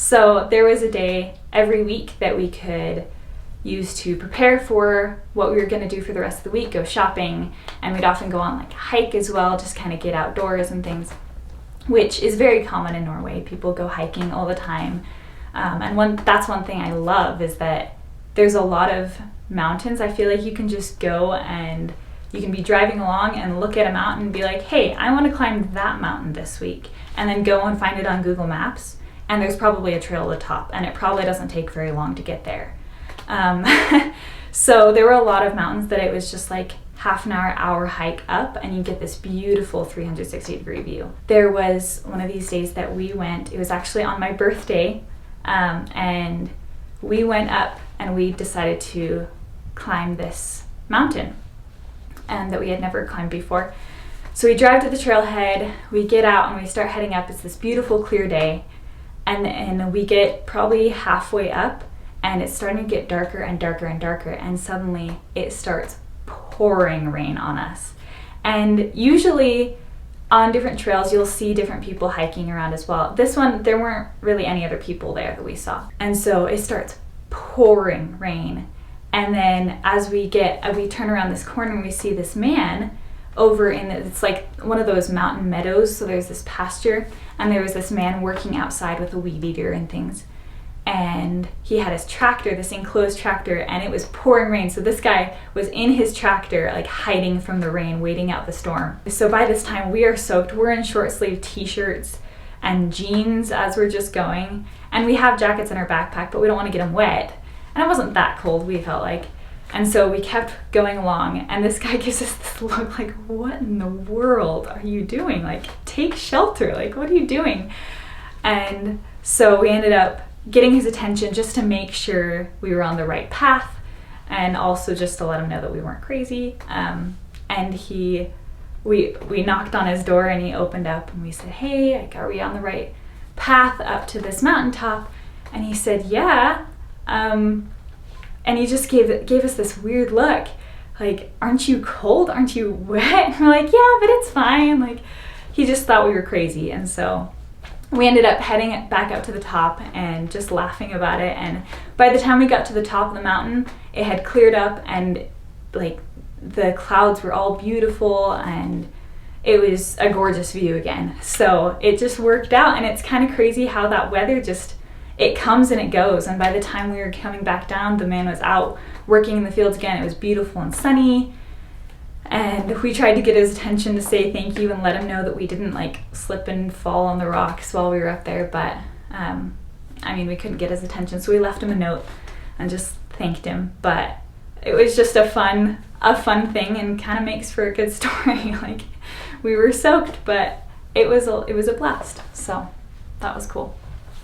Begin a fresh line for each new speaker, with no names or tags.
So there was a day every week that we could use to prepare for what we were going to do for the rest of the week, go shopping, and we'd often go on like a hike as well, just kind of get outdoors and things, which is very common in Norway. People go hiking all the time. And that's one thing I love, is that there's a lot of mountains. I feel like you can just go and you can be driving along and look at a mountain and be like, hey, I want to climb that mountain this week, and then go and find it on Google Maps, and there's probably a trail to the top, and it probably doesn't take very long to get there. So there were a lot of mountains that it was just like half an hour hike up, and you get this beautiful 360-degree view. There was one of these days that we went, it was actually on my birthday, and we went up and we decided to climb this mountain, and that we had never climbed before. So we drive to the trailhead, we get out and we start heading up. It's this beautiful clear day, and we get probably halfway up, and it's starting to get darker and darker and darker, and suddenly it starts pouring rain on us. And usually on different trails you'll see different people hiking around as well. This one, there weren't really any other people there that we saw. And so it starts pouring rain, and then as we turn around this corner and we see this man over it's like one of those mountain meadows, so there's this pasture, and there was this man working outside with a weed eater and things, and he had his tractor, this enclosed tractor, and it was pouring rain. So this guy was in his tractor, like hiding from the rain, waiting out the storm. So by this time we are soaked. We're in short sleeve t-shirts and jeans as we're just going, and we have jackets in our backpack, but we don't want to get them wet, and it wasn't that cold, we felt like. And so we kept going along, and this guy gives us this look like, what in the world are you doing? Like, take shelter, like, what are you doing? And so we ended up getting his attention just to make sure we were on the right path, and also just to let him know that we weren't crazy. And we knocked on his door, and he opened up, and we said, hey, like, are we on the right path up to this mountaintop? And he said, yeah. And he just gave us this weird look, like, aren't you cold? Aren't you wet? And we're like, yeah, but it's fine. Like, he just thought we were crazy. And so we ended up heading back up to the top and just laughing about it. And by the time we got to the top of the mountain, it had cleared up, and like the clouds were all beautiful, and it was a gorgeous view again. So it just worked out, and it's kind of crazy how that weather just, it comes and it goes. And by the time we were coming back down, the man was out working in the fields again. It was beautiful and sunny, and we tried to get his attention to say thank you and let him know that we didn't like slip and fall on the rocks while we were up there, but I mean, we couldn't get his attention, so we left him a note and just thanked him. But it was just a fun thing, and kind of makes for a good story. Like, we were soaked, but it was a blast, so that was cool.